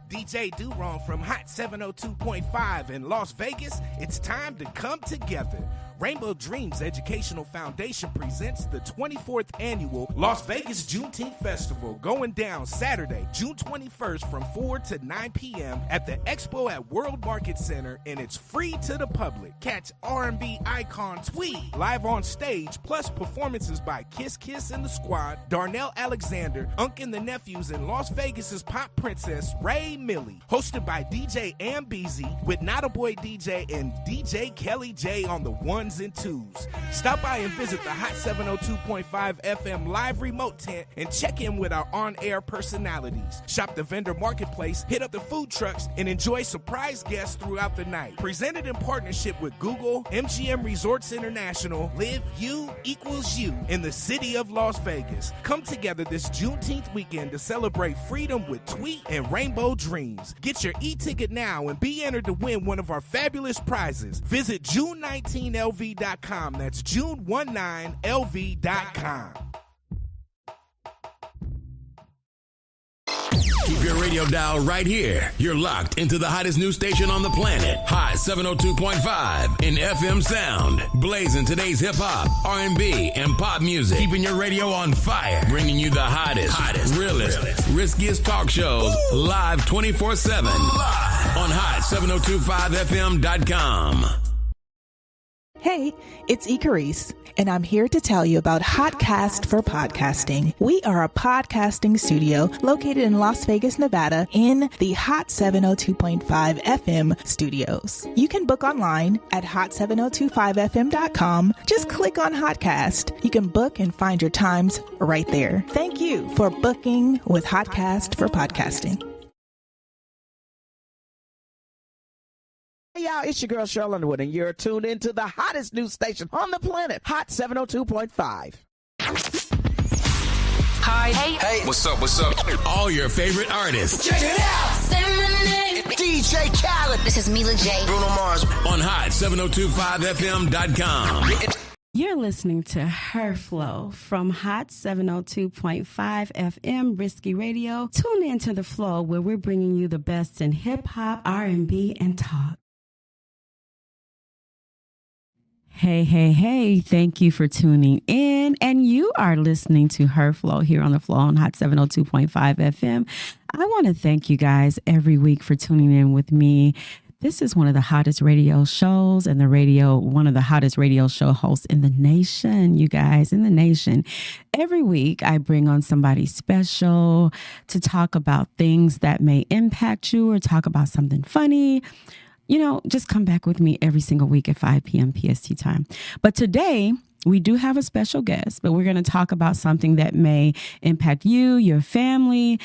DJ Durong from Hot 702.5 in Las Vegas. It's time to come together. Rainbow Dreams Educational Foundation presents the 24th annual Las Vegas Juneteenth Festival, going down Saturday, June 21st from 4 to 9 p.m. at the Expo at World Market Center, and it's free to the public. Catch R&B icon Tweet live on stage, plus performances by Kiss Kiss and the Squad, Darnell Alexander, Unk and the Nephews, and Las Vegas's pop princess Ray Millie. Hosted by DJ Ambeezy with Not a Boy DJ and DJ Kelly J on the ones and twos. Stop by and visit the Hot 702.5 FM live remote tent and check in with our on-air personalities. Shop the vendor marketplace, hit up the food trucks, and enjoy surprise guests throughout the night. Presented in partnership with Google, MGM Resorts International, Live You Equals You in the city of Las Vegas. Come together this Juneteenth weekend to celebrate freedom with Tweet and Rainbow Dreams. Get your e-ticket now and be entered to win one of our fabulous prizes. Visit June19LV.com. That's June19LV.com. Keep your radio dial right here. You're locked into the hottest news station on the planet. Hot 702.5 in FM sound. Blazing today's hip-hop, R&B, and pop music. Keeping your radio on fire. Bringing you the hottest, realest, riskiest talk shows live 24/7 on hot7025fm.com. Hey, it's Icarice, and I'm here to tell you about Hotcast for Podcasting. We are a podcasting studio located in Las Vegas, Nevada, in the Hot 702.5 FM studios. You can book online at hot7025fm.com. Just click on Hotcast. You can book and find your times right there. Thank you for booking with Hotcast for Podcasting. Hey y'all, it's your girl Cheryl Underwood, and you're tuned into the hottest news station on the planet, Hot 702.5. Hi. Hey. What's up? All your favorite artists. Check it out. Say my name. DJ Khaled. This is Mila J. Bruno Mars. On hot7025fm.com. You're listening to Her Flow from Hot 702.5 FM Risky Radio. Tune in to The Flow, where we're bringing you the best in hip-hop, R&B, and talk. Hey, thank you for tuning in, and you are listening to Her Flow here on The Flow on Hot 702.5 FM. I want to thank you guys every week for tuning in with me. This is one of the hottest radio shows and one of the hottest radio show hosts in the nation, you guys, in the nation. Every week I bring on somebody special to talk about things that may impact you or talk about something funny. You know, just come back with me every single week at 5 p.m. PST time. But today, we do have a special guest, but we're going to talk about something that may impact you, your family.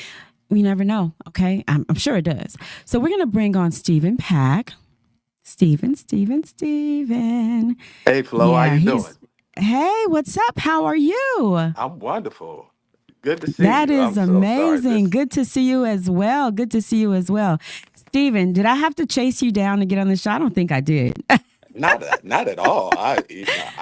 We never know, okay? I'm sure it does. So we're going to bring on Stephen Pack. Steven. Hey, Flo, how you doing? Hey, what's up? How are you? I'm wonderful. Good to see That you. is amazing. Good to see you as well. Steven, did I have to chase you down to get on the show? I don't think I did. Not at all. I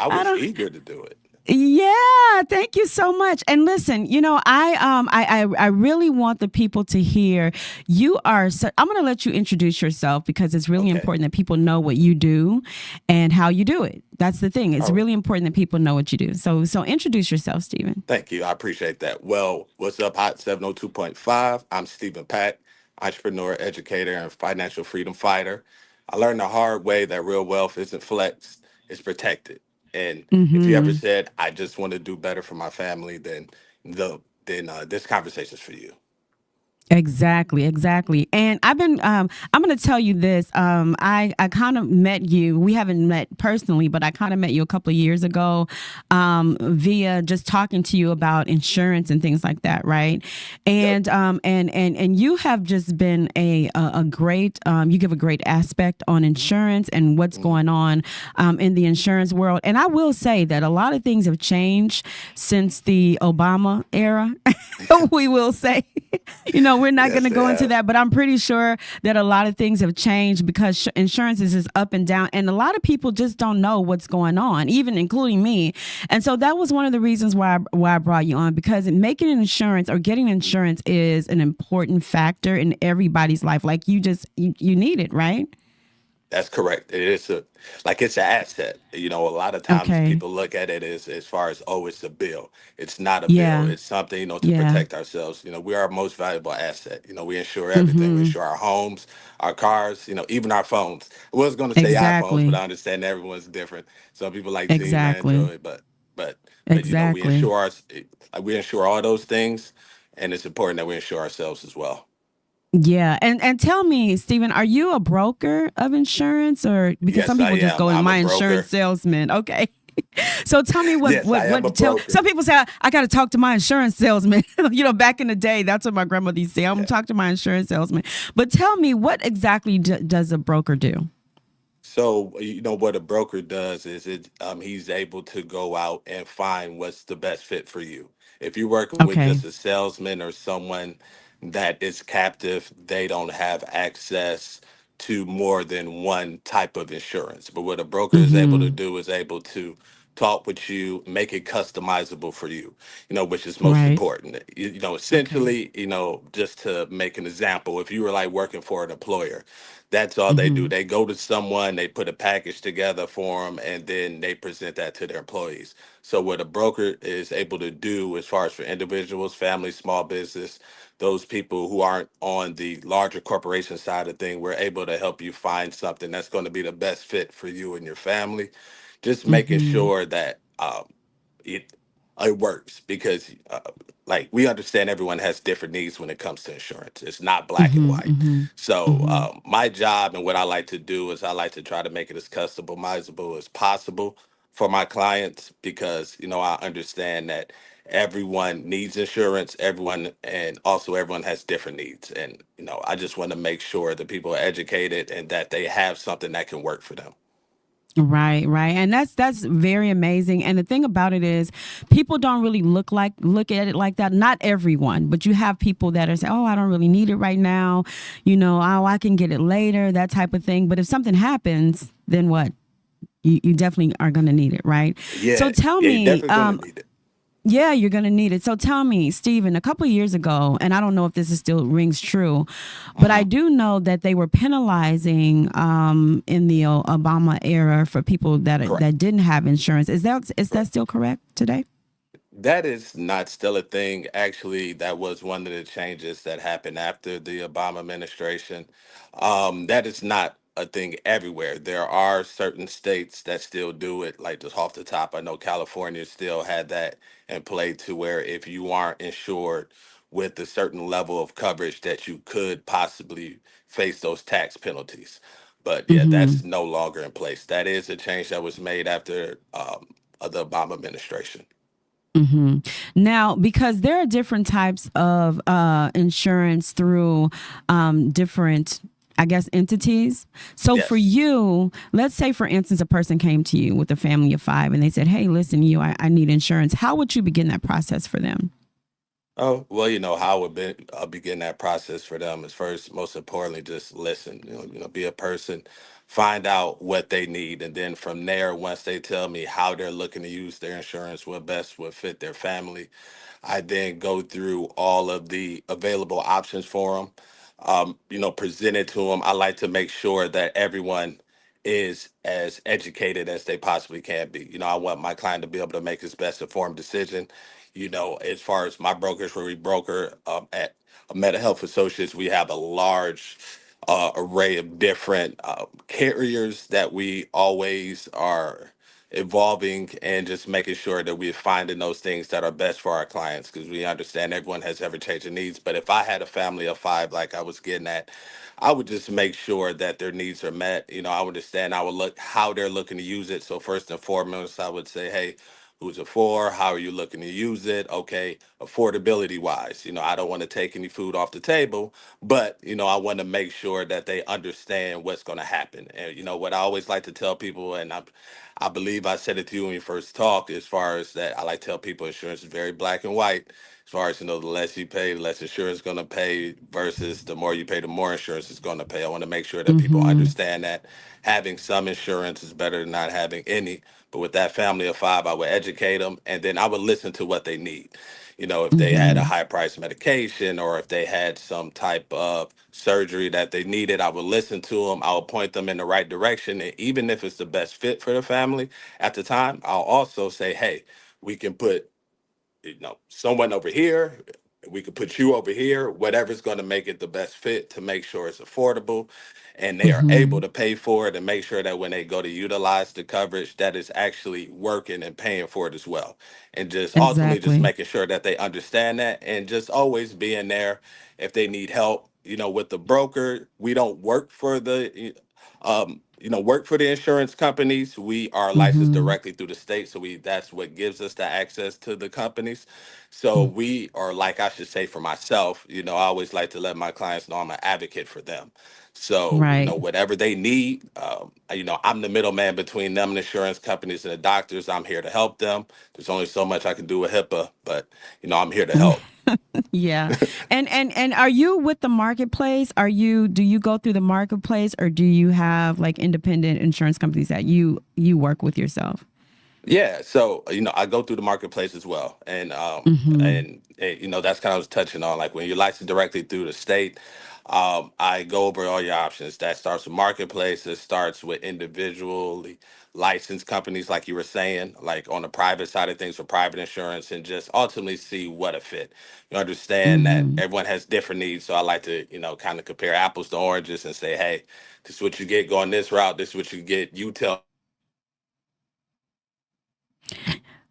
was eager to do it. Yeah, thank you so much. And listen, you know, I really want the people to hear you are. I'm going to let you introduce yourself because it's really important that people know what you do and how you do it. That's the thing. It's really important that people know what you do. So introduce yourself, Stephen. Thank you. I appreciate that. Well, what's up, Hot 702.5? I'm Stephen Pack, entrepreneur, educator, and financial freedom fighter. I learned the hard way that real wealth isn't flexed, it's protected. And if you ever said, I just want to do better for my family, then this conversation is for you. Exactly. And I've been, I'm going to tell you this. I kind of met you. We haven't met personally, but I kind of met you a couple of years ago via just talking to you about insurance and things like that. Right. And, and you have just been a great, you give a great aspect on insurance and what's going on in the insurance world. And I will say that a lot of things have changed since the Obama era. We will say, you know, no, we're not going Yes, to they go into have. that, but I'm pretty sure that a lot of things have changed because insurance is up and down, and a lot of people just don't know what's going on, even including me. And so that was one of the reasons why I brought you on, because making insurance or getting insurance is an important factor in everybody's life. Like you need it, right? That's correct. It is it's an asset. A lot of times Okay. people look at it as far as, oh, it's a bill. It's not a bill. Yeah. It's something, to Yeah. protect ourselves. We are our most valuable asset. We insure everything. We Mm-hmm. insure our homes, our cars, even our phones. I was going to say iPhones, but Exactly. I understand everyone's different. Some people like Team Exactly. Android, but we Exactly. insure all those things, and it's important that we insure ourselves as well. Yeah, and tell me, Stephen, are you a broker of insurance, or because some Yes, I people just am. go in I'm a my insurance broker. salesman? Okay, so tell me Yes, I am a what tell. broker. Some people say I got to talk to my insurance salesman. Back in the day, that's what my grandmother used to say. I'm gonna talk to my insurance salesman. But tell me, what exactly does a broker do? So, what a broker does is he's able to go out and find what's the best fit for you. If you're working with Okay. just a salesman or someone that is captive, they don't have access to more than one type of insurance. But what a broker is able to Mm-hmm. do is able to talk with you, make it customizable for you, which is most Right. important. Okay. Essentially, just to make an example, if you were like working for an employer, that's all they do. Mm-hmm. They go to someone, they put a package together for them, and then they present that to their employees. So what a broker is able to do, as far as for individuals, families, small business, those people who aren't on the larger corporation side of thing, we're able to help you find something that's going to be the best fit for you and your family. Just making Mm-hmm. sure that it it works, because we understand everyone has different needs when it comes to insurance. It's not black and Mm-hmm. white. Mm-hmm. So Mm-hmm. my job and what I like to do is I like to try to make it as customizable as possible for my clients, because I understand that everyone needs insurance, and also everyone has different needs, and I just want to make sure that people are educated and that they have something that can work for them. Right, right. And that's very amazing. And the thing about it is people don't really look at it like that. Not everyone, but you have people that are saying, "Oh, I don't really need it right now." "Oh, I can get it later," that type of thing. But if something happens, then what? You definitely are going to need it, right? So Yeah, tell yeah, you're me, definitely going to need it. yeah, you're going to need it. So tell me, Stephen, a couple of years ago, and I don't know if this is still rings true, but I Mhm. do know that they were penalizing in the Obama era for people Correct. that didn't have insurance. Is that still correct today? That is not still a thing. Actually, that was one of the changes that happened after the Obama administration. That is not a thing everywhere. There are certain states that still do it. Like, just off the top, I know California still had that in play, to where if you aren't insured with a certain level of coverage, that you could possibly face those tax penalties. But yeah, Mm-hmm. that's no longer in place. That is a change that was made after the Obama administration. Mm-hmm. Now, because there are different types of insurance through different, I guess, entities. So for Yes. you, let's say, for instance, a person came to you with a family of five and they said, "Hey, listen, I need insurance." How would you begin that process for them? Oh, well, how I would begin that process for them is, first, most importantly, just listen. Be a person, find out what they need, and then from there, once they tell me how they're looking to use their insurance, what best would fit their family, I then go through all of the available options for them. Present it to them. I like to make sure that everyone is as educated as they possibly can be. I want my client to be able to make his best informed decision. As far as my brokers, where we broker at Meta Health Associates, we have a large array of different carriers that we always are evolving, and just making sure that we're finding those things that are best for our clients, because we understand everyone has ever-changing needs. But if I had a family of five, like I was getting at, I would just make sure that their needs are met. I would understand, I would look how they're looking to use it. So first and foremost, I would say, hey, who's it for? How are you looking to use it? Okay, affordability wise, I don't want to take any food off the table, but I want to make sure that they understand what's going to happen. And what I always like to tell people, and I believe I said it to you when we first talked, as far as that, I like to tell people insurance is very black and white. as far as, the less you pay, the less insurance is going to pay versus the more you pay, the more insurance is going to pay. I want to make sure that people understand that having some insurance is better than not having any. But with that family of 5, I would educate them, and then I would listen to what they need. If they had a high price medication or if they had some type of surgery that they needed, I would listen to them. I would point them in the right direction. And even if it's the best fit for the family at the time, I'll also say, hey, we can put, someone over here. We could put you over here, whatever's going to make it the best fit to make sure it's affordable and they are able to pay for it, and make sure that when they go to utilize the coverage, that is actually working and paying for it as well. And just ultimately just making sure that they understand that, and just always being there if they need help. With the broker, we don't work for the work for the insurance companies. We are licensed directly through the state, so that's what gives us the access to the companies. So we are, like, I should say for myself, I always like to let my clients know I'm an advocate for them. So, whatever they need, I'm the middleman between them and insurance companies and the doctors. I'm here to help them. There's only so much I can do with HIPAA, but, I'm here to help. Yeah. And are you with the marketplace? Do you go through the marketplace, or do you have like independent insurance companies that you work with yourself? Yeah, so I go through the marketplace as well, and that's kind of what I was touching on. Like when you're licensed directly through the state, I go over all your options. That starts with marketplace. It starts with individually licensed companies, like you were saying, like on the private side of things for private insurance, and just ultimately see what a fit. You understand that everyone has different needs, so I like to kind of compare apples to oranges and say, hey, this is what you get going this route. This is what you get. You tell.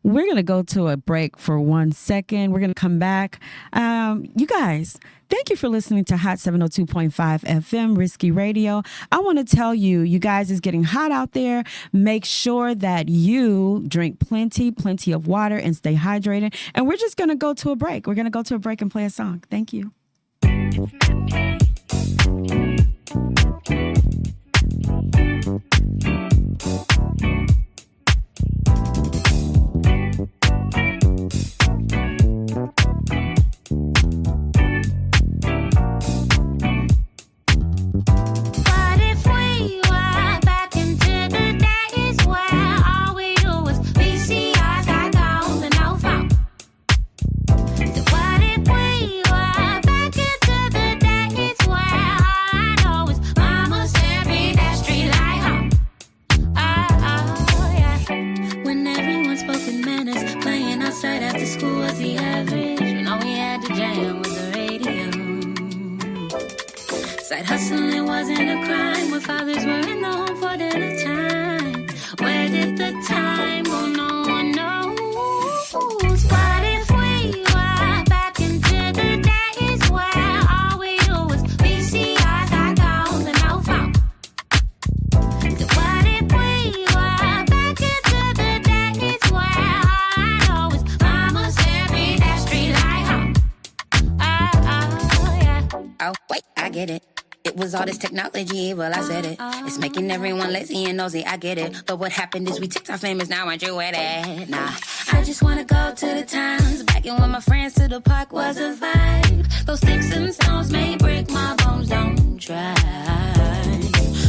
We're going to go to a break for 1 second. We're going to come back. You guys, thank you for listening to Hot 702.5 FM, Risky Radio. I want to tell you, you guys, it's getting hot out there. Make sure that you drink plenty of water and stay hydrated. And we're just going to go to a break. We're going to go to a break and play a song. Thank you. Side hustling wasn't a crime when fathers were in the home for dinner time. Where did the time go? No one knows. What if we were back into the days where all we do was VCRs, got gold and no phone? What if we were back into the days where all I know is mama said me that street light home? Yeah. Oh, wait, I get it. It was all this technology, well, I said it. It's making everyone lazy and nosy, I get it. But what happened is we TikTok famous, now aren't you with it? Nah, I just wanna go to the times back in when my friends to the park was a vibe. Those sticks and stones may break my bones, don't try.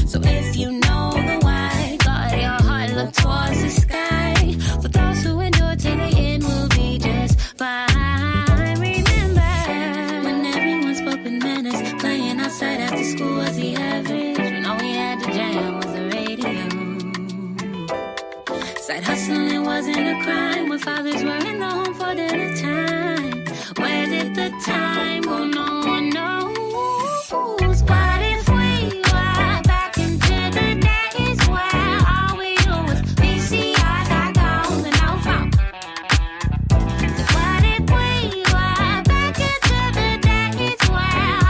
So if you know the why, got your heart look towards the sky. For those who endure to the end, we'll be just fine. Outside after school was the average, when all we had to jam was the radio. Side hustling wasn't a crime when fathers were in the home for dinner time. Where did the time go? No one knows. What if we were back into the days where all we do was VCRs, got gold and no phone? What if we were back into the days where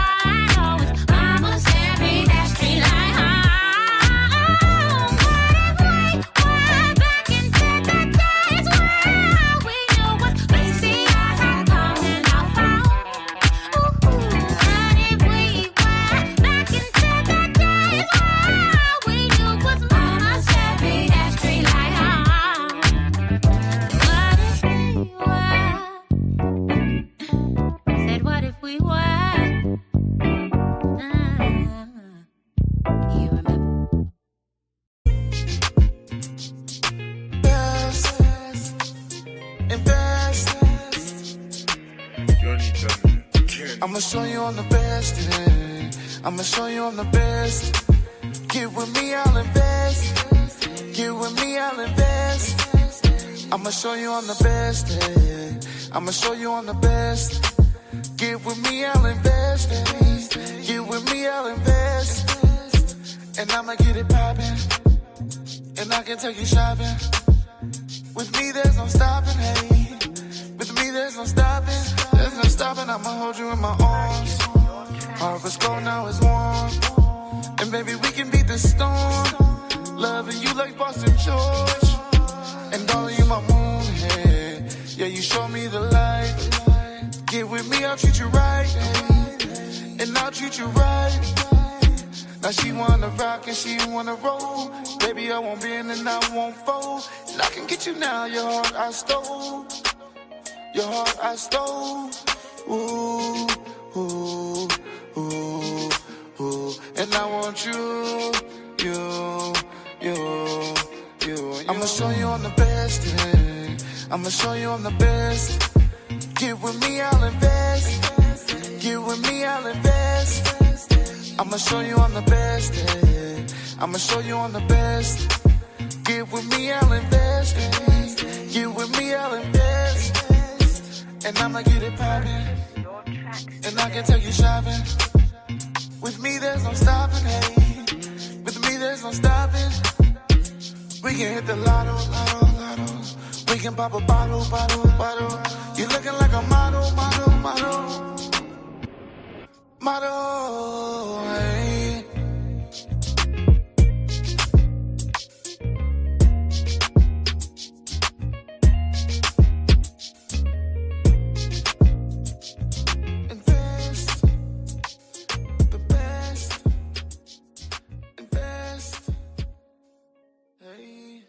mama said me that street light home? What if we were back into the days where all we knew was VCRs, got gold and no phone? What I'm the best. Yeah. I'ma show you I'm the best. Get with me, I'll invest. Get with me, I'll invest. I'ma show you I'm the best. Yeah. I'ma show you I'm the best. Get with me, I'll invest. Get with me, I'll invest. And I'ma get it poppin'. And I can take you shopping. With me, there's no stopping, hey. With me, there's no stopping. There's no stopping, I'ma hold you in my arms. Harvest cold, now it's warm. And baby, we can beat the storm. Loving you like Boston George. And darling, you my moon, hey. Yeah, you show me the light. Get with me, I'll treat you right, hey. And I'll treat you right. Now she wanna rock and she wanna roll. Baby, I won't bend and I won't fold. And I can get you now, your heart I stole. Your heart I stole. Ooh, ooh, ooh, ooh. And I want you. I'ma show you I'm the best, yeah. I'ma show you I'm the best. Get with me, I'll invest. Get with me, I'll invest. I'ma show you I'm the best, yeah. I'ma show you I'm the best. Get with me, I'll invest. Get with me, I'll invest. And I'ma get it poppin'. And I can take you shopping. With me, there's no stopping, hey. With me, there's no stopping. We can hit the lotto, lotto, lotto. We can pop a bottle, bottle, bottle. You're looking like a model, model, model. Model, hey. Invest, the best. Invest, hey.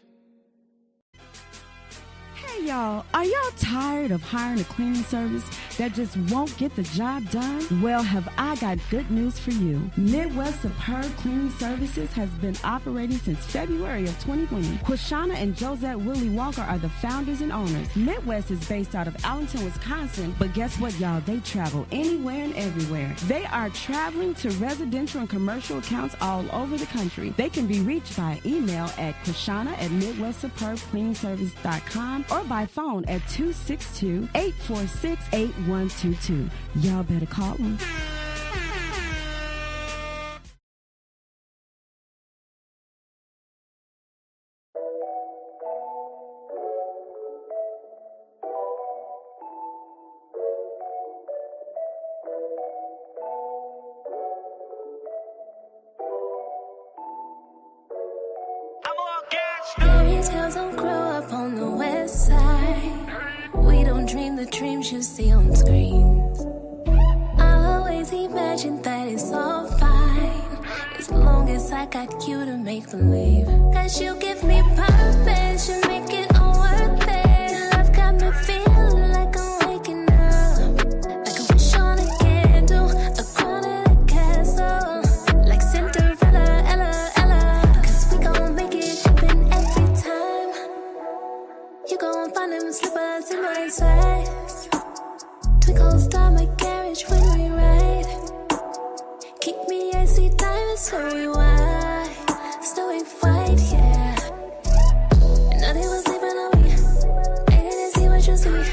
Hey y'all, are y'all tired of hiring a cleaning service that just won't get the job done? Well, have I got good news for you. Midwest Superb Cleaning Services has been operating since February of 2020. Quashana and Josette Willie Walker are the founders and owners. Midwest is based out of Allenton, Wisconsin, but guess what, y'all? They travel anywhere and everywhere. They are traveling to residential and commercial accounts all over the country. They can be reached by email at Quashana@MidwestSuperbCleaningService.com or by phone at 262-846-8122. Y'all better call them. Fairy tales don't grow up on the west side. We don't dream the dreams you see on screens. I always imagine that it's all fine, as long as I got you to make believe. Cause you give me purpose, you make it all worth it. Love got me feeling like I'm waking up, like a wish on a candle, a crown in a castle, like Cinderella, Ella, Ella. Cause we gon' make it happen every time. You gon' find them slippers in my size. Twinkle star my carriage when we ride. Keep me icy diamonds so we white, snowy white, yeah. And nothing was sleeping on me. I didn't see what you see.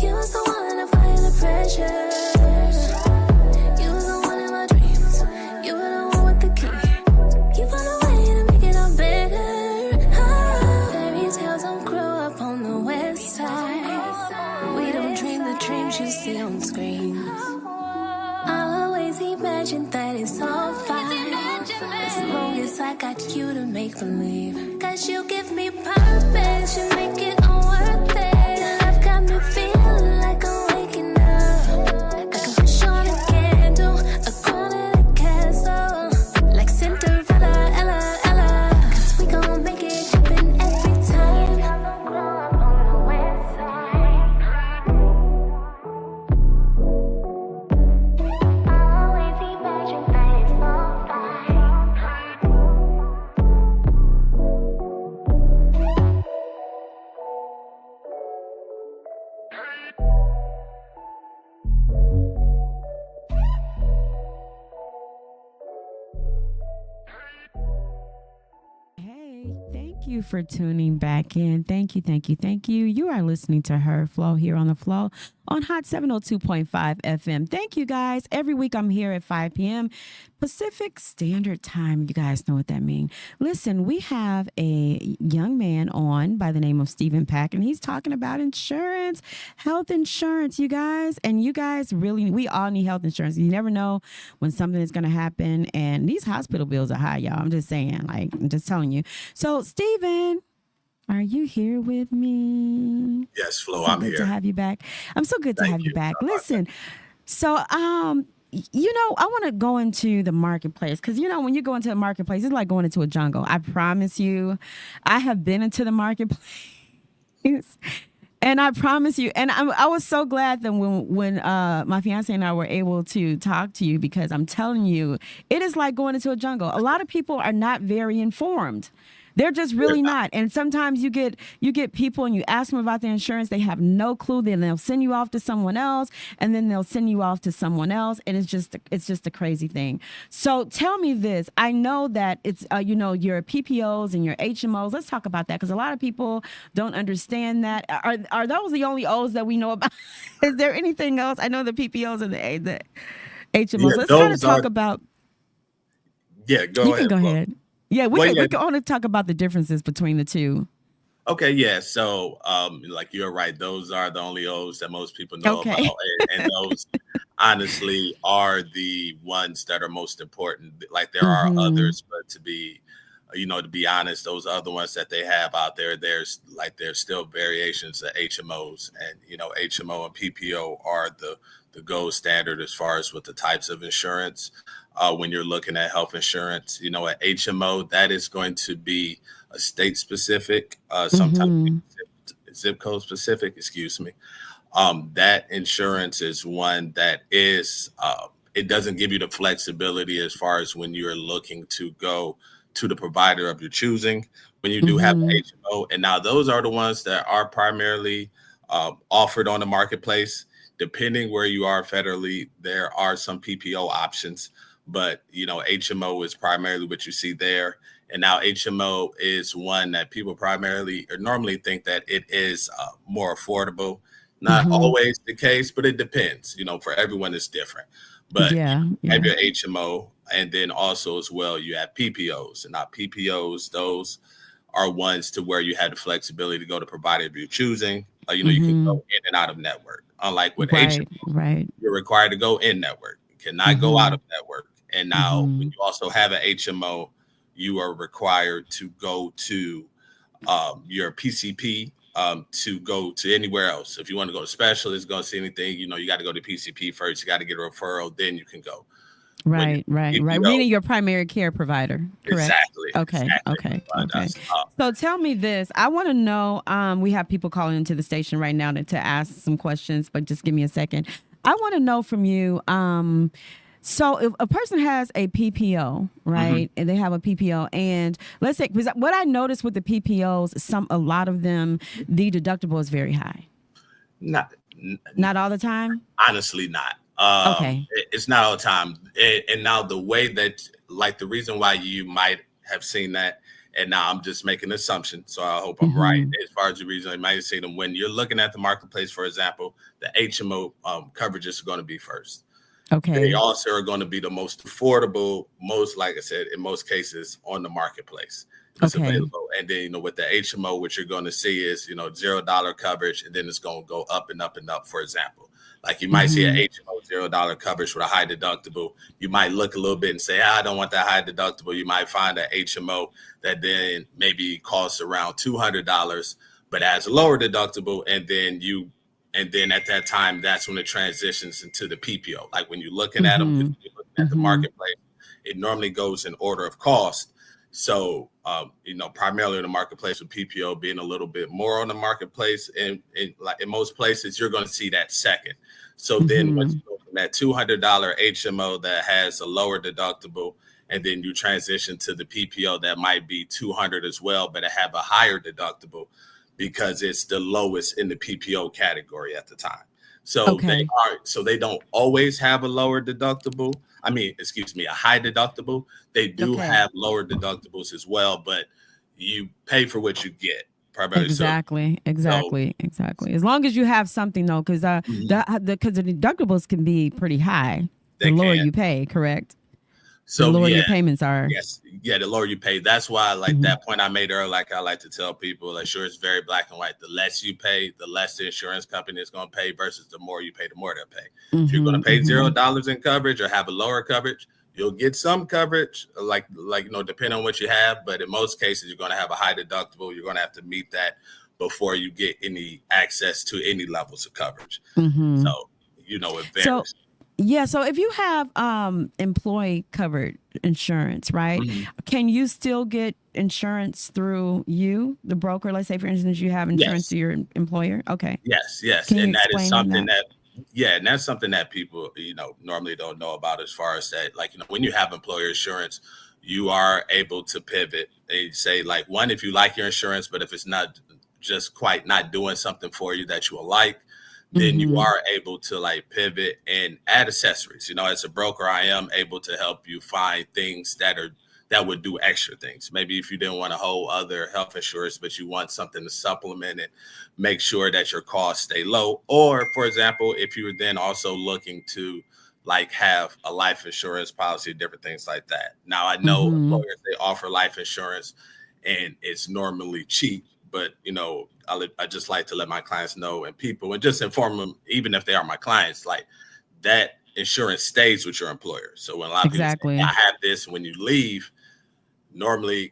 You was the one applying the pressure. You was the one in my dreams. You were the one with the key. You found a way to make it all better. Fairy tales don't grow up on the west side. We don't dream the dreams you see on screens. I always imagine that it's all fine, as long as I got you to make believe. Cause you give me purpose, you make it all worth it. Love got me feeling like I'm waking up, like a wish on a candle, a crown in a castle, like Cinderella, Ella, Ella. Cause we gon' make it happen every time. Thank you for tuning back in. Thank you, thank you, thank you. You are listening to Her Flow here on The Flow on Hot 702.5 FM. Thank you, guys. Every week I'm here at 5 p.m. Pacific Standard Time. You guys know what that means. Listen, we have a young man on by the name of Stephen Pack, and he's talking about insurance, health insurance, you guys. And you guys really, we all need health insurance. You never know when something is going to happen. And these hospital bills are high, y'all. I'm just saying, like, I'm just telling you. So, Stephen, are you here with me? Yes, Flo, So I'm good here. to have you back. I'm so good to Thank have you you. back. Listen, so you know, I want to go into the marketplace because, you know, when you go into the marketplace, it's like going into a jungle. I promise you, I have been into the marketplace. And I promise you, and I was so glad that when my fiance and I were able to talk to you, because I'm telling you, it is like going into a jungle. A lot of people are not very informed. They're just really not. And sometimes you get people and you ask them about their insurance, they have no clue. Then they'll send you off to someone else, and then they'll send you off to someone else, and it's just a crazy thing. So tell me this. I know that it's you know, your PPOs and your HMOs. Let's talk about that because a lot of people don't understand that. Are those the only O's that we know about? Is there anything else? I know the PPOs and the HMOs. Yeah, Let's kind of those talk are- about. Yeah, go You ahead. can go Flo. ahead. Yeah, we Well, can yeah. we can only talk about the differences between the two. Okay, yeah. So, like you're right, those are the only O's that most people know Okay. about, and those honestly are the ones that are most important. Like there are Mhm. others, but to be honest, those other ones that they have out there, there's still variations of HMOs, and HMO and PPO are the gold standard as far as with the types of insurance. When you're looking at health insurance, at HMO, that is going to be a state specific, sometimes zip code specific, excuse me. That insurance is one that is, it doesn't give you the flexibility as far as when you're looking to go to the provider of your choosing, when you do have an HMO. And now those are the ones that are primarily offered on the marketplace. Depending where you are federally, there are some PPO options, but HMO is primarily what you see there. And now HMO is one that people primarily or normally think that it is more affordable. Not always the case, but it depends. For everyone it's different. But you have your HMO, and then also as well you have PPOs. And now PPOs, those are ones to where you have the flexibility to go to provider of your choosing. You can go in and out of network. Unlike with HMO, you're required to go in network. You cannot go out of network. And now when you also have an HMO, you are required to go to your PCP to go to anywhere else. If you want to go to specialists, go see anything, you got to go to PCP first. You got to get a referral, then you can go. Right. Meaning your primary care provider. Correct. Exactly. Okay. So tell me this. I want to know, we have people calling into the station right now to ask some questions, but just give me a second. I want to know from you, so if a person has a PPO, right, and they have a PPO, and let's say, because what I noticed with the PPOs, a lot of them, the deductible is very high. Not all the time? Honestly, not. Okay. It's not all the time. And now the way that, like the reason why you might have seen that, and now I'm just making an assumption, so I hope I'm right, as far as the reason you might have seen them. When you're looking at the marketplace, for example, the HMO coverages are going to be first. Okay. They also are going to be the most affordable, like I said, in most cases on the marketplace. It's available. And then, with the HMO, what you're going to see is, $0 coverage, and then it's going to go up and up and up, for example. Like you might see an HMO $0 coverage with a high deductible. You might look a little bit and say, I don't want that high deductible. You might find an HMO that then maybe costs around $200, but has a lower deductible. And then at that time, that's when it transitions into the PPO. Like when you're looking at them, you're looking at the marketplace, it normally goes in order of cost. So, primarily in the marketplace with PPO being a little bit more on the marketplace, and like in most places, you're going to see that second. So then once you go from that $200 HMO that has a lower deductible, and then you transition to the PPO that might be $200 as well, but it have a higher deductible because it's the lowest in the PPO category at the time. So they don't always have a lower deductible. A high deductible. They do have lower deductibles as well, but you pay for what you get. Primarily. Exactly. As long as you have something, though, because the deductibles can be pretty high. The lower you pay, correct? So the lower your payments are. Yes, the lower you pay. That's why, that point I made earlier, like I like to tell people, like, sure, it's very black and white. The less you pay, the less the insurance company is going to pay, versus the more you pay, the more they'll pay. If you're going to pay $0 in coverage or have a lower coverage, you'll get some coverage, depending on what you have. But in most cases, you're going to have a high deductible. You're going to have to meet that before you get any access to any levels of coverage. So, it varies. So if you have employee covered insurance, right, can you still get insurance through you, the broker? Let's say, for instance, you have insurance to your employer. Okay. Yes. And that is something and that's something that people, normally don't know about, as far as that, when you have employer insurance, you are able to pivot. They say, one, if you like your insurance, but if it's not just quite not doing something for you that you will like, then you are able to pivot and add accessories. As a broker, I am able to help you find things that would do extra things. Maybe if you didn't want a whole other health insurance, but you want something to supplement it, make sure that your costs stay low. Or, for example, if you were then also looking to have a life insurance policy, different things like that. Now, I know employers, they offer life insurance and it's normally cheap, but I just like to let my clients know, and people, and just inform them, even if they are my clients, that insurance stays with your employer. So when a lot of people say, I have this, when you leave, normally,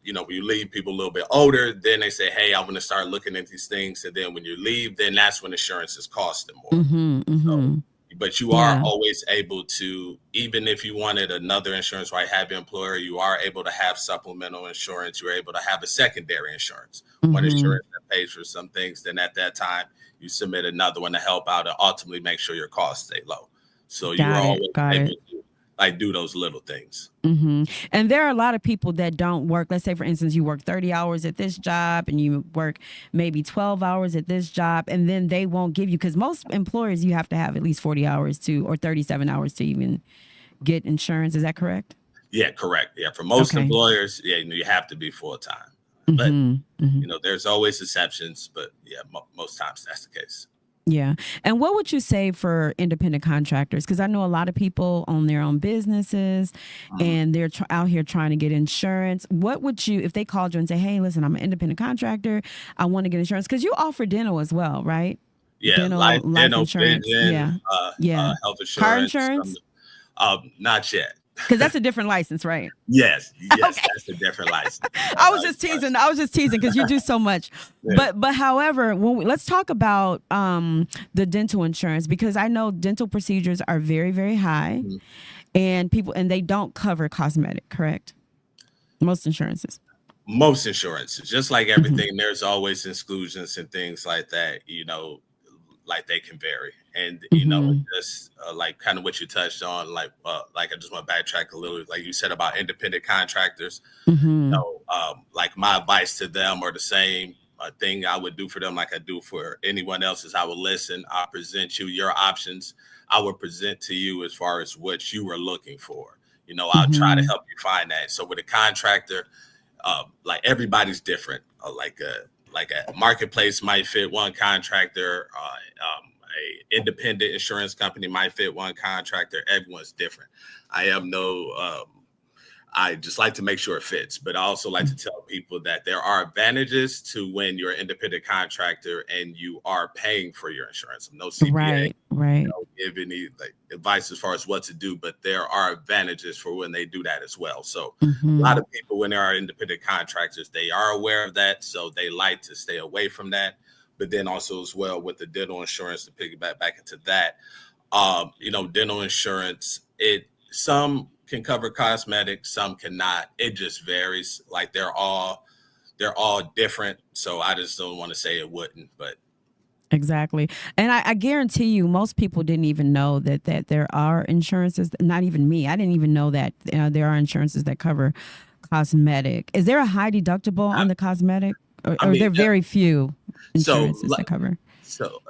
when you leave, people a little bit older, then they say, hey, I'm going to start looking at these things. And then when you leave, then that's when insurance is costing more. So, but you are always able to, even if you wanted another insurance, right, have your employer, you are able to have supplemental insurance. You're able to have a secondary insurance. One insurance that pays for some things, then at that time, you submit another one to help out and ultimately make sure your costs stay low. So you're always able to do those little things. And there are a lot of people that don't work. Let's say, for instance, you work 30 hours at this job and you work maybe 12 hours at this job, and then they won't give you, because most employers, you have to have at least 40 hours or 37 hours to even get insurance. Is that correct? Yeah, correct. Yeah. For most employers, you have to be full time. But, there's always exceptions, but most times that's the case. Yeah. And what would you say for independent contractors? Because I know a lot of people own their own businesses and they're out here trying to get insurance. What would you, if they called you and say, hey, listen, I'm an independent contractor, I want to get insurance, because you offer dental as well, right? Yeah. Life insurance. Vision, health insurance. Car insurance? Not yet. Because that's a different license, right? Yes, that's a different license. I was just teasing because you do so much. Yeah. But however, let's talk about the dental insurance, because I know dental procedures are very, very high, and they don't cover cosmetic, correct? Most insurances, just like everything, there's always exclusions and things like that. They can vary. And, just kind of what you touched on, I just want to backtrack a little, like you said about independent contractors, my advice to them, or the same thing I would do for them, like I do for anyone else, is I would listen. I'll present you your options. I will present to you as far as what you are looking for. I'll try to help you find that. So with a contractor, everybody's different. A marketplace might fit one contractor, a independent insurance company might fit one contractor. Everyone's different. I just like to make sure it fits, but I also like to tell people that there are advantages to when you're an independent contractor and you are paying for your insurance. No CPA, right. Don't give any advice as far as what to do, but there are advantages for when they do that as well. So a lot of people, when they are independent contractors, they are aware of that, so they like to stay away from that. But then also as well with the dental insurance, to piggyback back into that, dental insurance, some can cover cosmetics, some cannot. It just varies. They're all different. So I just don't want to say it wouldn't, but. Exactly. And I guarantee you, most people didn't even know that there are insurances, not even me. I didn't even know that there are insurances that cover cosmetic. Is there a high deductible on the cosmetic? Or are there very few insurances that cover? So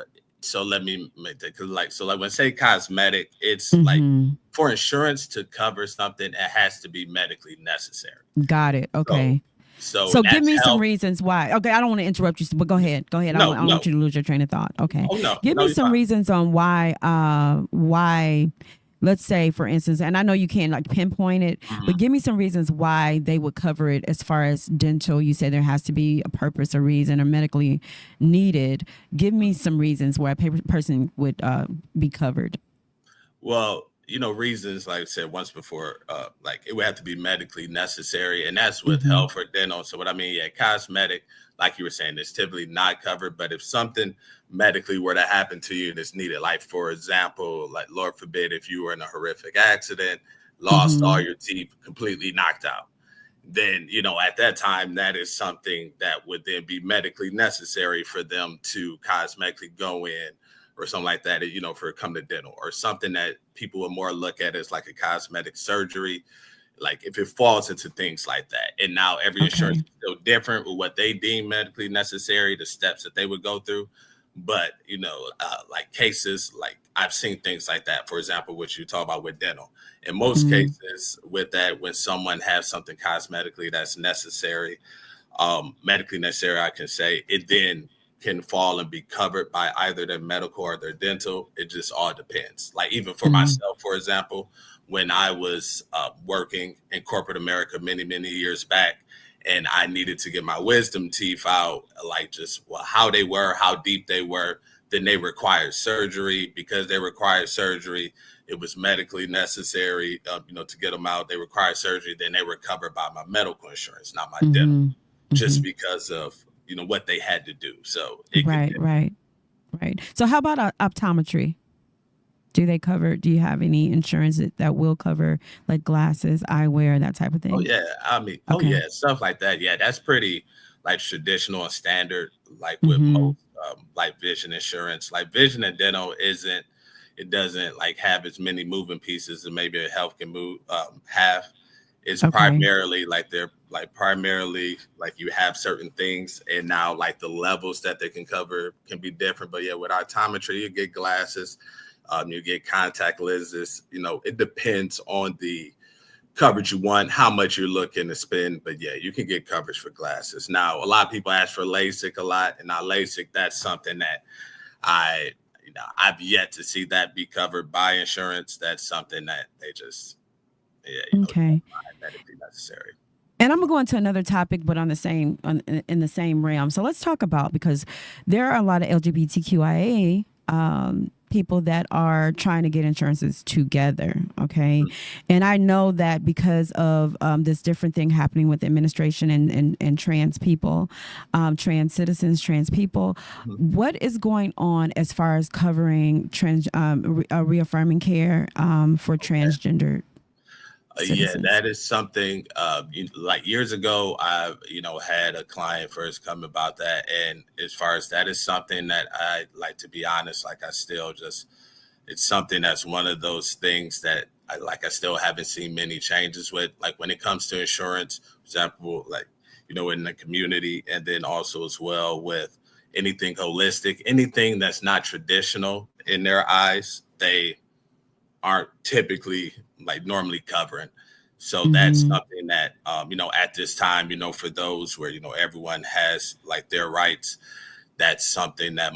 let me make that, because when I say cosmetic, it's for insurance to cover something, it has to be medically necessary. Got it. Okay. So give me some reasons why. Okay, I don't want to interrupt you, but go ahead. Go ahead. I don't want you to lose your train of thought. Okay. Give me some reasons on why. Let's say, for instance, and I know you can't like pinpoint it, but give me some reasons why they would cover it as far as dental. You say there has to be a purpose or reason or medically needed. Give me some reasons why a person would be covered. Well, reasons, like I said once before, like it would have to be medically necessary, and that's with health or dental. So what I mean, cosmetic, like you were saying, it's typically not covered. But if something medically were to happen to you and it's needed, like for example, like Lord forbid, if you were in a horrific accident, lost all your teeth, completely knocked out, then, at that time, that is something that would then be medically necessary for them to cosmetically go in or something like that, for come to dental, or something that people would more look at as like a cosmetic surgery. Like if it falls into things like that. And now every insurance is still different with what they deem medically necessary, the steps that they would go through. But, like cases, like I've seen things like that, for example, what you talk about with dental. In most cases with that, when someone has something cosmetically that's necessary, medically necessary, I can say, it then can fall and be covered by either their medical or their dental. It just all depends. Like even for myself, for example, when I was working in corporate America many, many years back, and I needed to get my wisdom teeth out, like just how they were, how deep they were, then they required surgery. Because they required surgery, it was medically necessary, to get them out. They required surgery, then they were covered by my medical insurance, not my dental, just because of, what they had to do. So right. So how about optometry? Do you have any insurance that will cover like glasses, eyewear, that type of thing? Oh yeah. Stuff like that. Yeah. That's pretty like traditional and standard, like with most like vision insurance. Like vision and dental it doesn't like have as many moving pieces as maybe a health can have. It's primarily like you have certain things, and now like the levels that they can cover can be different. But yeah, with optometry, you get glasses. You get contact lenses. It depends on the coverage you want, how much you're looking to spend. But yeah, you can get coverage for glasses. Now, a lot of people ask for LASIK a lot, and now LASIK, that's something that I've yet to see that be covered by insurance. That's something that they just, medically necessary. And I'm gonna go into another topic, but in the same realm. So let's talk about, because there are a lot of LGBTQIA people that are trying to get insurances together. Okay. And I know that because of this different thing happening with administration and trans people, trans citizens, trans people, what is going on as far as covering reaffirming care for transgender citizens? Yeah, that is something like years ago, I had a client first come about that. And as far as that is something that I like, to be honest, like I still it's something that's one of those things that I still haven't seen many changes with, like when it comes to insurance, for example, like, in the community, and then also as well with anything holistic, anything that's not traditional in their eyes, they aren't typically like normally covering. So that's something that, at this time, for those where, everyone has like their rights, that's something that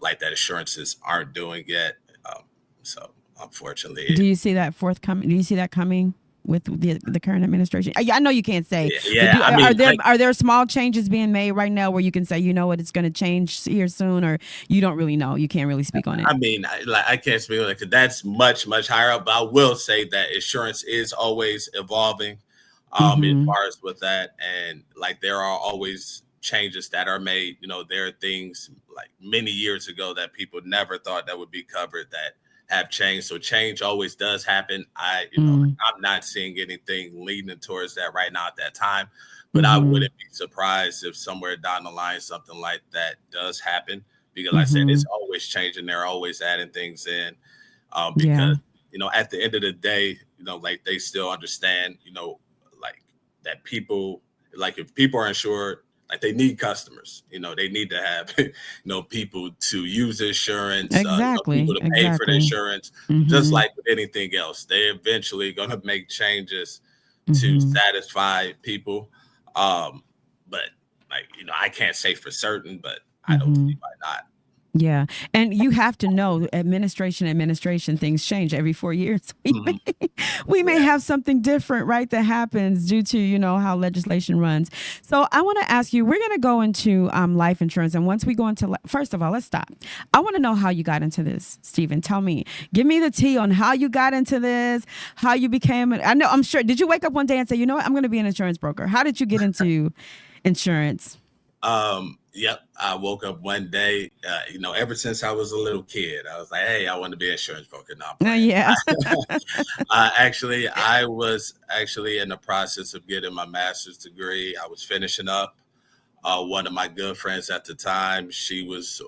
like that insurances aren't doing yet. So unfortunately. Do you see that forthcoming? Do you see that coming with the current administration? I know you can't say. Are there small changes being made right now where you can say, it's going to change here soon, or you don't really know? You can't really speak on it. I mean, I can't speak on it because that's much, much higher up. But I will say that insurance is always evolving as far as with that. And like there are always changes that are made. There are things like many years ago that people never thought that would be covered that have changed. So change always does happen. I'm not seeing anything leading towards that right now at that time, but I wouldn't be surprised if somewhere down the line something like that does happen, because like I said, it's always changing. They're always adding things in because at the end of the day, like they still understand, like that people, like if people are insured, like they need customers, they need to have, people to use insurance, exactly, people to pay for the insurance, just like with anything else. They're eventually going to make changes to satisfy people. But like, I can't say for certain, but I don't see why not. Yeah. And you have to know administration, things change every 4 years. We may have something different, right, that happens due to, how legislation runs. So I want to ask you, we're going to go into life insurance. And once we go into, first of all, let's stop. I want to know how you got into this, Stephen. Tell me, give me the tea on how you got into this, how you became, I'm sure, did you wake up one day and say, you know what, I'm going to be an insurance broker? How did you get into insurance? Yep. I woke up one day, ever since I was a little kid, I was like, hey, I want to be an insurance broker now. Yeah. I was actually in the process of getting my master's degree. I was finishing up. One of my good friends at the time, she was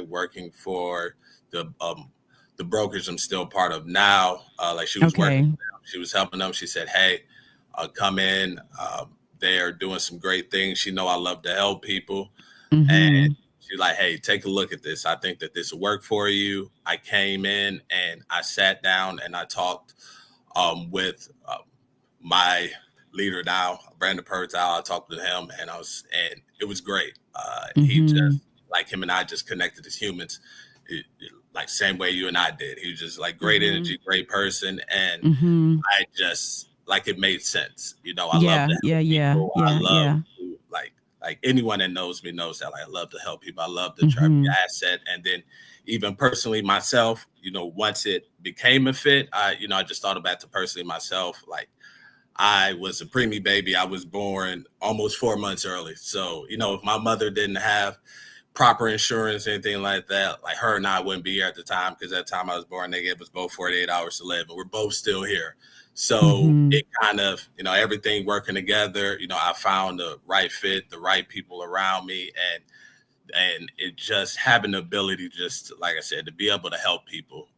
working for the brokerage I'm still part of now. She was working for them. She was helping them. She said, hey, come in. They're doing some great things. I love to help people. And she's like, hey, take a look at this. I think that this will work for you. I came in and I sat down and I talked with my leader now, Brandon Pertile. I talked to him and it was great. He just, him and I just connected as humans, same way you and I did. He was just great energy, great person. And I just, it made sense. I love to help people. I love to, like anyone that knows me knows that I love to help people. I love to try to be an asset. And then even personally myself, once it became a fit, I just thought about it personally myself. I was a preemie baby. I was born almost 4 months early. So, if my mother didn't have proper insurance, anything like that, her and I wouldn't be here at the time, because at the time I was born, they gave us both 48 hours to live, and we're both still here. So it kind of, everything working together, I found the right fit, the right people around me, and it just having the ability, just like I said, to be able to help people.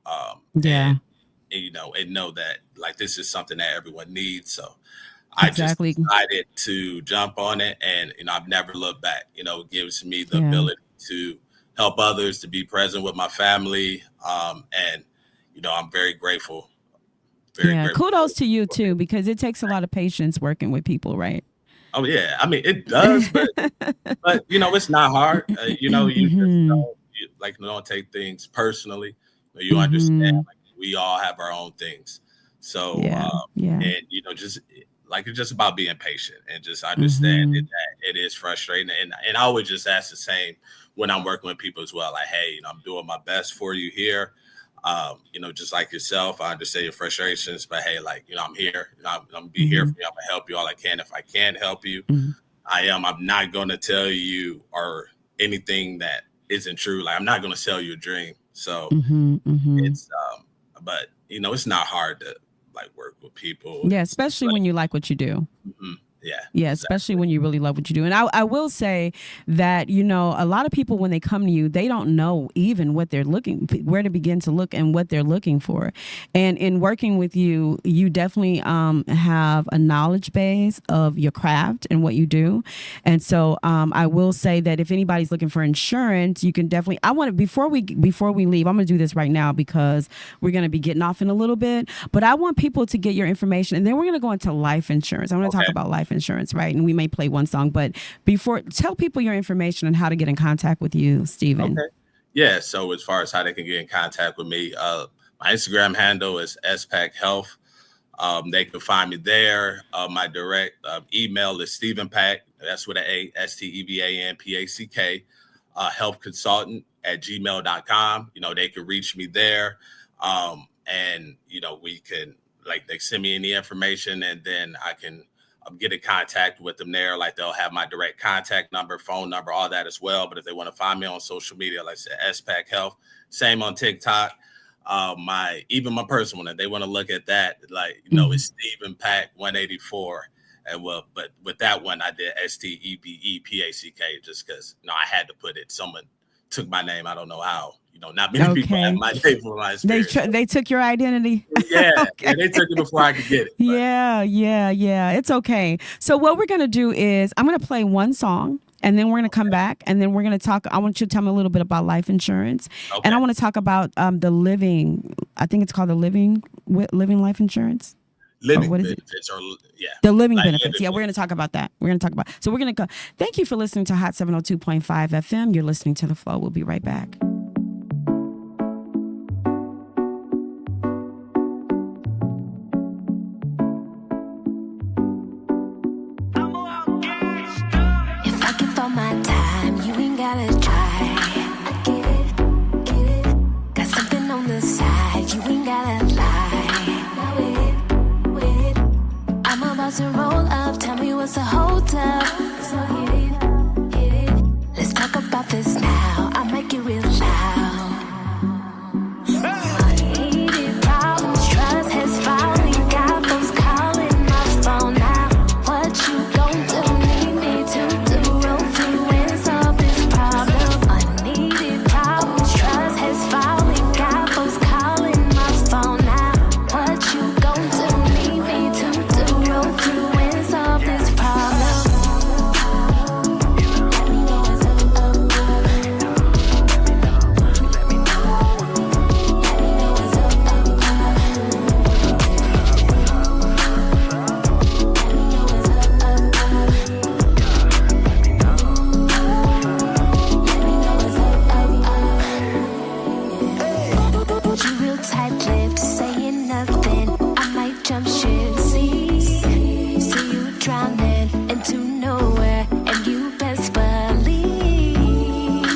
And know that this is something that everyone needs. So I just decided to jump on it, and, I've never looked back. It gives me the ability to help others, to be present with my family. And, I'm very grateful. Kudos to you too, because it takes a lot of patience working with people, right? Oh yeah, I mean it does, but it's not hard. You just don't take things personally. You understand, we all have our own things. So and just it's just about being patient and just understanding that it is frustrating. And I would just ask the same when I'm working with people as well. Hey, I'm doing my best for you here. Just like yourself, I understand your frustrations, but hey, I'm here. I'm gonna be here for you. I'm gonna help you all I can. If I can't help you, I'm not gonna tell you or anything that isn't true. I'm not gonna sell you a dream. So it's but it's not hard to work with people. Yeah, especially when you like what you do. Yeah, especially when you really love what you do. And I will say that, a lot of people, when they come to you, they don't know even what they're where to begin to look and what they're looking for. And in working with you, you definitely have a knowledge base of your craft and what you do. And so I will say that if anybody's looking for insurance, you can definitely, before we leave, I'm going to do this right now because we're going to be getting off in a little bit, but I want people to get your information, and then we're going to go into life insurance. I want to talk about life insurance, right? And we may play one song, but tell people your information and how to get in contact with you, Stephen. Okay. Yeah. So as far as how they can get in contact with me, my Instagram handle is SPAC Health. They can find me there. My direct email is Stephen Pack. That's with an A, STEVANPACK, health consultant @gmail.com. They can reach me there. And, we can they send me any information, and then I can get in contact with them there. They'll have my direct contact number, phone number, all that as well. But if they want to find me on social media, like I said, SPAC Health, same on TikTok. My personal one, if they want to look at that, it's Stephen Pack 184. And but with that one, I did STEBEPACK just because I had to put it. Someone took my name. I don't know how. Not many people have my name for my experience. They took your identity. Yeah, and they took it before I could get it. But. Yeah. It's okay. So what we're gonna do is I'm gonna play one song, and then we're gonna come back, and then we're gonna talk. I want you to tell me a little bit about life insurance, and I want to talk about the living. I think it's called the living life insurance. living what is it? benefits, or The living like benefits. living Yeah, we're going to talk about that. So we're going to go. Thank you for listening to Hot 702.5 FM. You're listening to The Flow. We'll be right back. If I give all my time, you ain't gotta try. I get it. Got something on the side, you ain't gotta lie. Now wait. I'm about to roll up, tell me what's the hold up. So hit it. Let's talk about this now, I make it real loud. Unneeded problems, trust has finally got folks calling my phone now. What you gon' do? Need me to do roll through and solve this problem. Unneeded problems, trust has finally got folks calling my phone now. What you gon' do? Need me to do roll through and solve this problem. Let me know what's up. Let me know what's up. Let me know what's up. Hold you real tight-lipped, saying nothing. I might jump ship. See you drowning into nowhere, and you best believe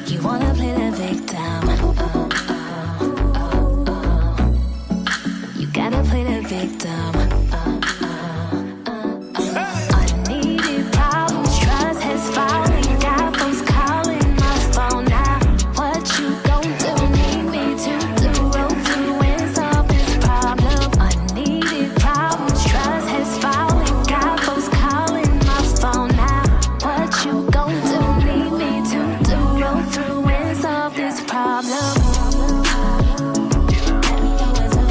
you wanna play the victim. You gotta play the victim. Unneeded problems, trust has finally got folks calling my phone now. What you gon' do? Need me to do roll through and solve this problem. Unneeded problems, trust has finally got folks calling my phone now. What you gon' do? Need me to do roll through and solve this problem. Let me know what's up.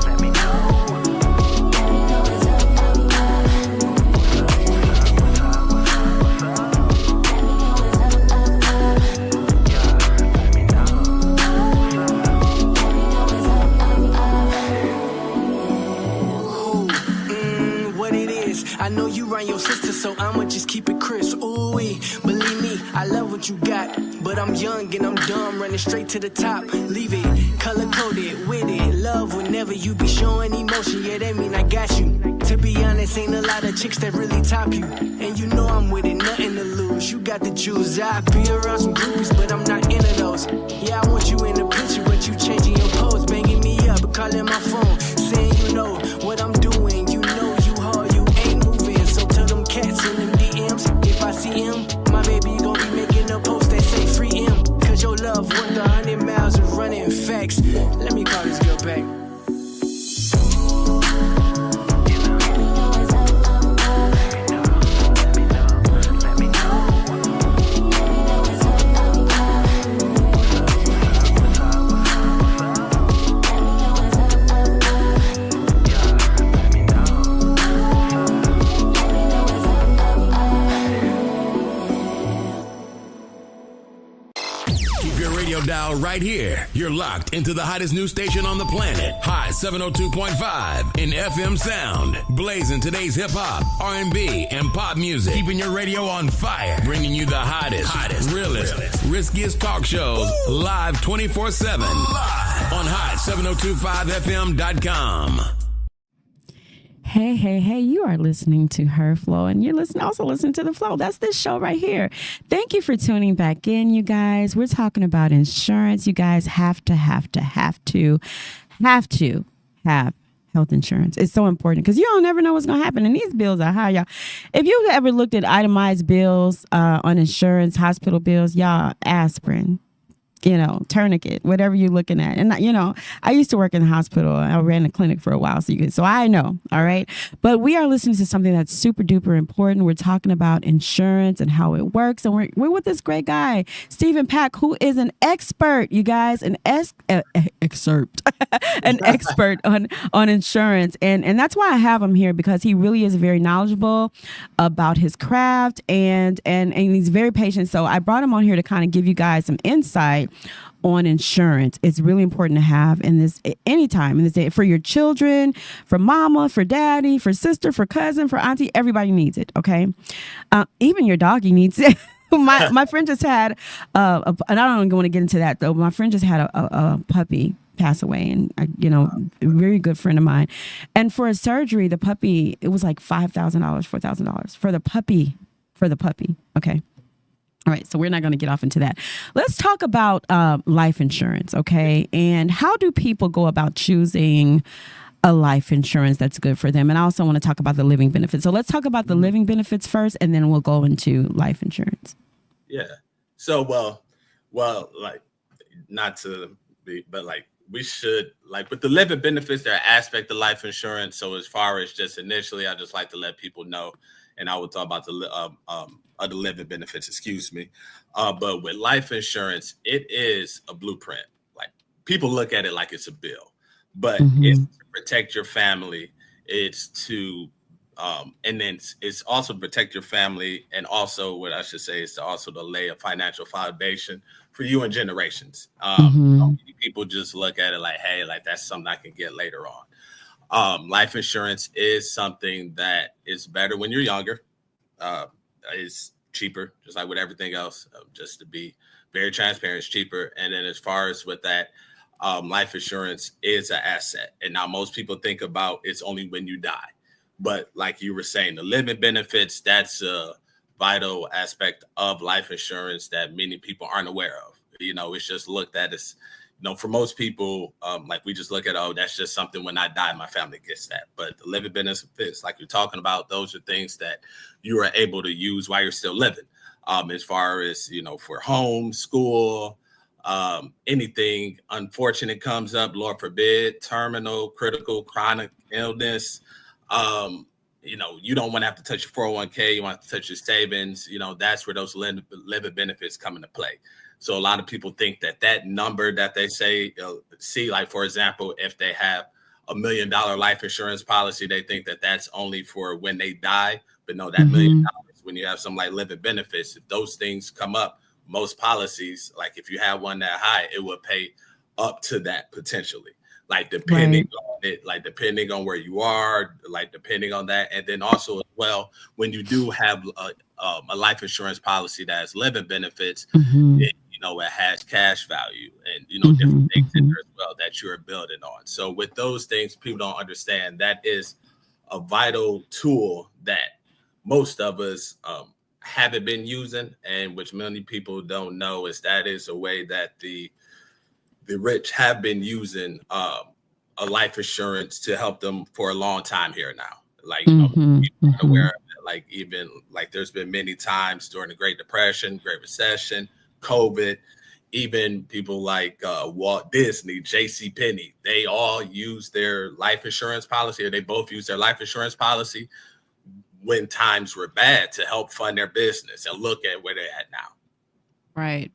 Let me know what's up. What it is, I know you run your sister, so I'ma just keep it crisp. Ooh, believe me, I love what you got, but I'm young and I'm dumb, running straight to the top. Leave it color coded with it. Love whenever you be showing emotion, yeah, that mean I got you. To be honest, ain't a lot of chicks that really top you, and you know I'm with it, nothing to lose. You got the juice. I be around some groupies, but I'm not into those. Yeah, I want you in the picture, but you changing your pose, banging me up, calling my phone, saying you know what I'm doing. You know you hard, you ain't moving. So tell them cats in them DMs, if I see him, my baby gon' be making a post that say free him. Cause your love worth 100 miles of running facts. Let me call this girl back. Keep your radio dial right here. You're locked into the hottest news station on the planet. Hot 702.5 in FM sound. Blazing today's hip hop, R&B, and pop music. Keeping your radio on fire. Bringing you the hottest, realest, riskiest talk shows live 24/7 on hot7025fm.com. Hey, you are listening to Her Flow, and you're also listening to The Flow. That's this show right here. Thank you for tuning back in, you guys. We're talking about insurance. You guys have to have health insurance. It's so important because you don't never know what's going to happen, and these bills are high, y'all. If you've ever looked at itemized bills on insurance, hospital bills, y'all, aspirin, tourniquet, whatever you're looking at. And, I used to work in the hospital. I ran a clinic for a while, so I know, all right? But we are listening to something that's super duper important. We're talking about insurance and how it works. And we're with this great guy, Stephen Pack, who is an expert, you guys, an expert on insurance. And that's why I have him here, because he really is very knowledgeable about his craft and he's very patient. So I brought him on here to kind of give you guys some insight on insurance. It's really important to have in this anytime in this day for your children, for mama, for daddy, for sister, for cousin, for auntie. Everybody needs it. Okay, even your doggy needs it. My friend just had and I don't want to get into that though. My friend just had a puppy pass away, and a very good friend of mine. And for a surgery, the puppy, it was like $5,000, $4,000 for the puppy. Okay. All right, so we're not going to get off into that. Let's talk about life insurance, okay? And how do people go about choosing a life insurance that's good for them? And I also want to talk about the living benefits. So let's talk about the living benefits first, and then we'll go into life insurance. Yeah. So, well, like, not to be, but like, we should, like, with the living benefits, there are aspects of life insurance. So as far as just initially, I just like to let people know, and I will talk about the living benefits, excuse me. But with life insurance, it is a blueprint. Like, people look at it like it's a bill, but it's to protect your family. It's to, and then it's also protect your family. And also what I should say is also to lay a financial foundation for you and generations. People just look at it like, hey, like that's something I can get later on. Life insurance is something that is better when you're younger. It's cheaper, just like with everything else. Just to be very transparent, it's cheaper. And then as far as with that, life insurance is an asset. And now most people think about it's only when you die. But like you were saying, the living benefits, that's a vital aspect of life insurance that many people aren't aware of. It's just looked at as, for most people, like we just look at, oh, that's just something when I die, my family gets that. But the living benefits, like you're talking about, those are things that you are able to use while you're still living. As far as, for home, school, anything unfortunate comes up, Lord forbid, terminal, critical, chronic illness, you don't want to have to touch your 401k. You want to touch your savings. That's where those living benefits come into play. So a lot of people think that number that they say, see, like, for example, if they have $1 million life insurance policy, they think that that's only for when they die. But no, that $1 million, when you have some like living benefits, if those things come up, most policies, like if you have one that high, it will pay up to that potentially. Like depending on it, like depending on where you are, like depending on that. And then also as well, when you do have a life insurance policy that has living benefits, it has cash value and, different things in there as well that you're building on. So with those things, people don't understand that is a vital tool that most of us haven't been using, and which many people don't know is that is a way that the rich have been using a life insurance to help them for a long time here now. Like, people are aware of it. Like, even like there's been many times during the Great Depression, Great Recession, COVID, even people like Walt Disney, JCPenney, they all use their life insurance policy, or they both use their life insurance policy when times were bad to help fund their business, and look at where they're at now. Right.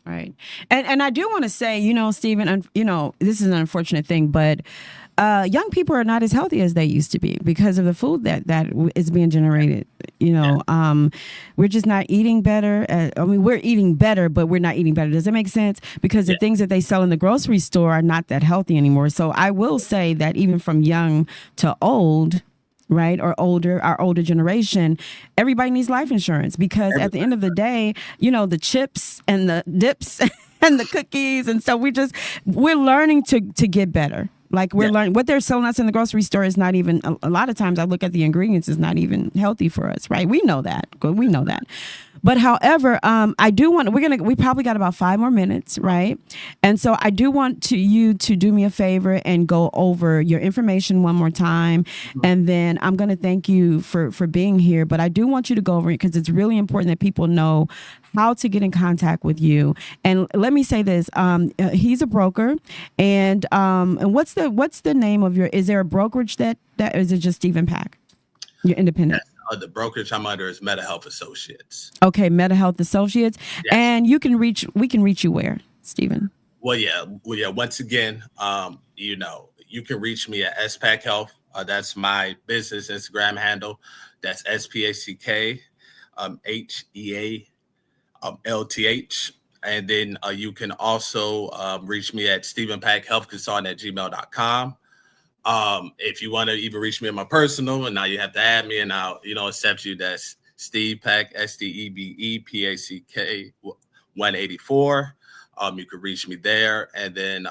Right. And I do want to say, Stephen, this is an unfortunate thing, but young people are not as healthy as they used to be because of the food that is being generated. We're just not eating better. We're eating better, but we're not eating better. Does that make sense? Because the things that they sell in the grocery store are not that healthy anymore. So I will say that even from young to old, right, or older, our older generation, everybody needs life insurance because at the end of the day, the chips and the dips and the cookies and stuff, we're learning to get better. Like we're learning what they're selling us in the grocery store is not even, a lot of times I look at the ingredients, is not even healthy for us, right? We know that. We know that. But however, I do want, we probably got about 5 more minutes, right? And so I do want you to do me a favor and go over your information one more time. And then I'm going to thank you for being here. But I do want you to go over it because it's really important that people know how to get in contact with you. And let me say this, he's a broker. And what's the name of is there a brokerage that is it just Stephen Pack? You're independent. The brokerage I'm under is MetaHealth Associates. Okay, MetaHealth Associates. Yes. And we can reach you where, Stephen? Well, yeah. Once again, you can reach me at SPAC Health. That's my business Instagram handle. That's SPACK HEA LTH. And then you can also reach me at StephenPackHealthConsultant@gmail.com. If you want to even reach me in my personal, and now you have to add me, and I'll accept you. That's Steve Pack, STEBEPACK 184. You can reach me there, and then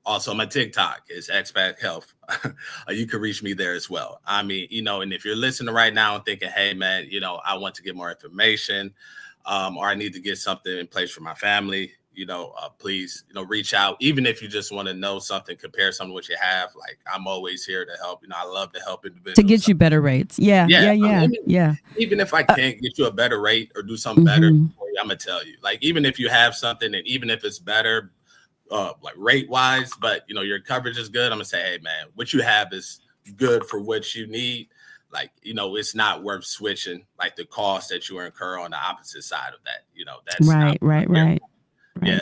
also my TikTok is XPack Health. You can reach me there as well. I mean, and if you're listening right now and thinking, hey man, I want to get more information, or I need to get something in place for my family, please, reach out. Even if you just want to know something, compare something to what you have. Like, I'm always here to help. I love to help individuals. To get you better rates. Yeah. Even if I can't get you a better rate or do something better for you, I'm going to tell you. Like, even if you have something, and even if it's better, like rate wise, but your coverage is good, I'm going to say, hey, man, what you have is good for what you need. Like, it's not worth switching, like the cost that you incur on the opposite side of that. That's right. Yeah.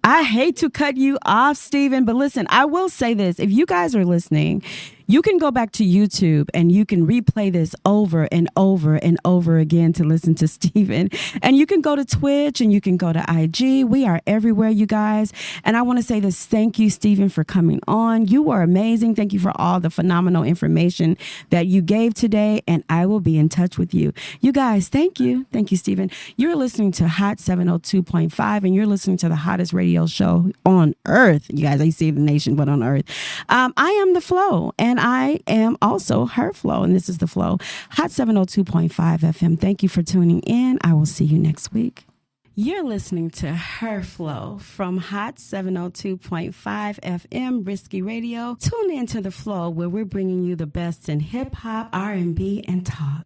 I hate to cut you off, Stephen, but listen, I will say this. If you guys are listening, you can go back to YouTube and you can replay this over and over and over again to listen to Stephen. And you can go to Twitch and you can go to IG. We are everywhere, you guys. And I want to say this. Thank you, Stephen, for coming on. You are amazing. Thank you for all the phenomenal information that you gave today. And I will be in touch with you. You guys, thank you. Thank you, Stephen. You're listening to Hot 702.5 and you're listening to the hottest radio show on earth. You guys, I see the nation, but on earth. I am The Flow, and I am also Her Flow, and this is The Flow, Hot 702.5 FM. Thank you for tuning in. I will see you next week. You're listening to Her Flow from Hot 702.5 FM, Risky Radio. Tune in to The Flow, where we're bringing you the best in hip hop, R&B, and talk.